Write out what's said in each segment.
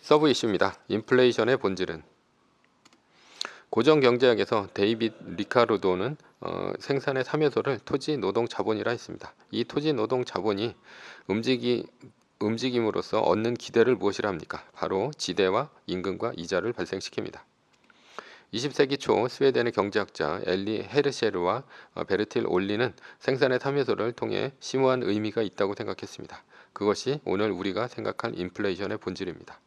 서브 이슈입니다. 인플레이션의 본질은. 고정경제학에서 데이빗 리카르도는 생산의 3요소를 토지, 노동, 자본이라 했습니다. 이 토지, 노동, 자본이 움직임으로써 얻는 기대를 무엇이라 합니까? 바로 지대와 임금과 이자를 발생시킵니다. 20세기 초 스웨덴의 경제학자 엘리 헤르셰르와 베르틸 올리는 생산의 3요소를 통해 심오한 의미가 있다고 생각했습니다. 그것이 오늘 우리가 생각할 인플레이션의 본질입니다.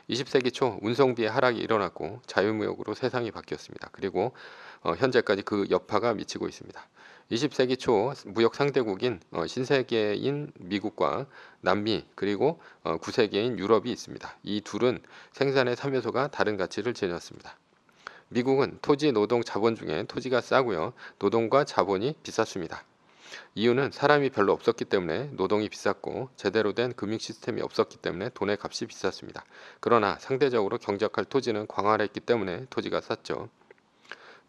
20세기 초 운송비의 하락이 일어났고 자유무역으로 세상이 바뀌었습니다. 그리고 현재까지 그 여파가 미치고 있습니다. 20세기 초 무역 상대국인 신세계인 미국과 남미 그리고 9세계인 유럽이 있습니다. 이 둘은 생산의 3요소가 다른 가치를 지녔습니다. 미국은 토지, 노동, 자본 중에 토지가 싸고요. 노동과 자본이 비쌌습니다. 이유는 사람이 별로 없었기 때문에 노동이 비쌌고 제대로 된 금융 시스템이 없었기 때문에 돈의 값이 비쌌습니다. 그러나 상대적으로 경작할 토지는 광활했기 때문에 토지가 쌌죠.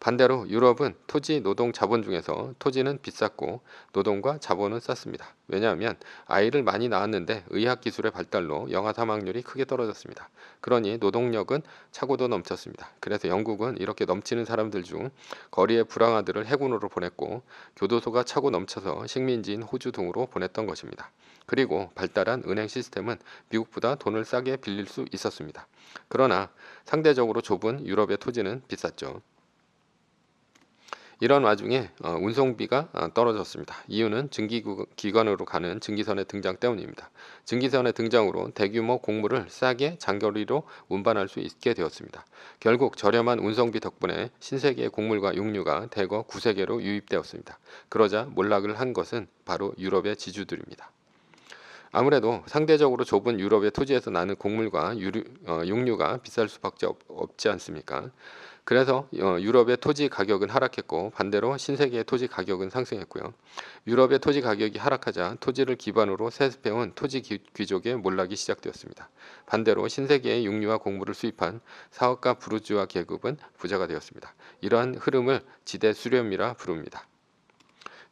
반대로 유럽은 토지, 노동, 자본 중에서 토지는 비쌌고 노동과 자본은 쌌습니다. 왜냐하면 아이를 많이 낳았는데 의학기술의 발달로 영아 사망률이 크게 떨어졌습니다. 그러니 노동력은 차고도 넘쳤습니다. 그래서 영국은 이렇게 넘치는 사람들 중 거리의 불황아들을 해군으로 보냈고 교도소가 차고 넘쳐서 식민지인 호주 등으로 보냈던 것입니다. 그리고 발달한 은행 시스템은 미국보다 돈을 싸게 빌릴 수 있었습니다. 그러나 상대적으로 좁은 유럽의 토지는 비쌌죠. 이런 와중에 운송비가 떨어졌습니다. 이유는 증기기관으로 가는 증기선의 등장 때문입니다. 증기선의 등장으로 대규모 곡물을 싸게 장거리로 운반할 수 있게 되었습니다. 결국 저렴한 운송비 덕분에 신세계의 곡물과 육류가 대거 구세계로 유입되었습니다. 그러자 몰락을 한 것은 바로 유럽의 지주들입니다. 아무래도 상대적으로 좁은 유럽의 토지에서 나는 곡물과 육류가 비쌀 수밖에 없지 않습니까? 그래서 유럽의 토지 가격은 하락했고 반대로 신세계의 토지 가격은 상승했고요. 유럽의 토지 가격이 하락하자 토지를 기반으로 세습해온 토지 귀족의 몰락이 시작되었습니다. 반대로 신세계의 육류와 곡물을 수입한 사업가 부르주아 계급은 부자가 되었습니다. 이러한 흐름을 지대 수렴이라 부릅니다.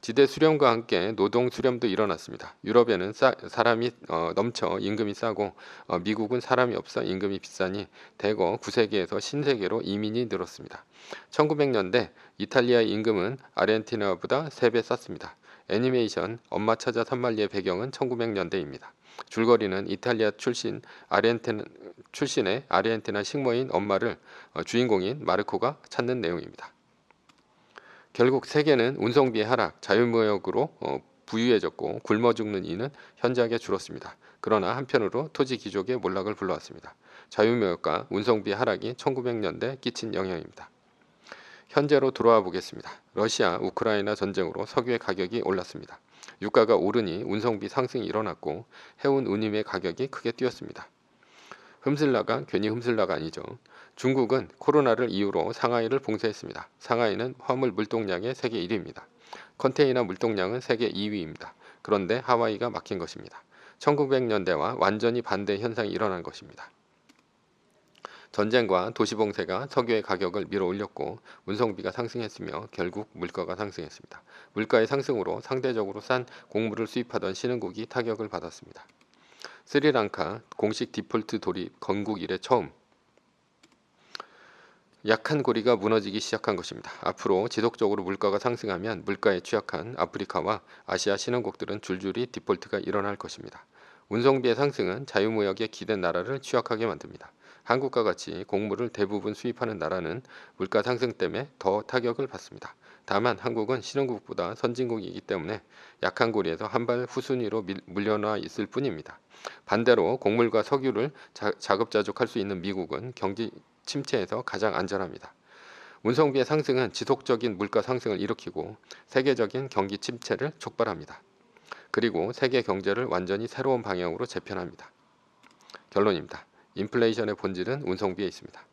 지대 수렴과 함께 노동 수렴도 일어났습니다. 유럽에는 사람이 넘쳐 임금이 싸고 미국은 사람이 없어 임금이 비싸니 대거 구세계에서 신세계로 이민이 늘었습니다. 1900년대 이탈리아의 임금은 아르헨티나보다 3배 쌌습니다. 애니메이션 엄마 찾아 산말리의 배경은 1900년대입니다. 줄거리는 이탈리아 출신의 아르헨티나 식모인 엄마를 주인공인 마르코가 찾는 내용입니다. 결국 세계는 운송비의 하락, 자유무역으로 부유해졌고 굶어 죽는 이는 현저하게 줄었습니다. 그러나 한편으로 토지 귀족의 몰락을 불러왔습니다. 자유무역과 운송비의 하락이 1900년대 끼친 영향입니다. 현재로 돌아와 보겠습니다. 러시아, 우크라이나 전쟁으로 석유의 가격이 올랐습니다. 유가가 오르니 운송비 상승이 일어났고 해운 운임의 가격이 크게 뛰었습니다. 흠슬라가 괜히 흠슬라가 아니죠. 중국은 코로나를 이유로 상하이를 봉쇄했습니다. 상하이는 화물 물동량의 세계 1위입니다. 컨테이너 물동량은 세계 2위입니다. 그런데 하와이가 막힌 것입니다. 1900년대와 완전히 반대 현상이 일어난 것입니다. 전쟁과 도시봉쇄가 석유의 가격을 밀어올렸고 운송비가 상승했으며 결국 물가가 상승했습니다. 물가의 상승으로 상대적으로 싼 곡물을 수입하던 신흥국이 타격을 받았습니다. 스리랑카 공식 디폴트 돌입 건국 이래 처음 약한 고리가 무너지기 시작한 것입니다. 앞으로 지속적으로 물가가 상승하면 물가에 취약한 아프리카와 아시아 신흥국들은 줄줄이 디폴트가 일어날 것입니다. 운송비의 상승은 자유무역에 기댄 나라를 취약하게 만듭니다. 한국과 같이 곡물을 대부분 수입하는 나라는 물가 상승 때문에 더 타격을 받습니다. 다만 한국은 신흥국보다 선진국이기 때문에 약한 고리에서 한 발 후순위로 물러나 있을 뿐입니다. 반대로 곡물과 석유를 자급자족할 수 있는 미국은 경기 침체에서 가장 안전합니다. 운송비의 상승은 지속적인 물가 상승을 일으키고 세계적인 경기 침체를 촉발합니다. 그리고 세계 경제를 완전히 새로운 방향으로 재편합니다. 결론입니다. 인플레이션의 본질은 운송비에 있습니다.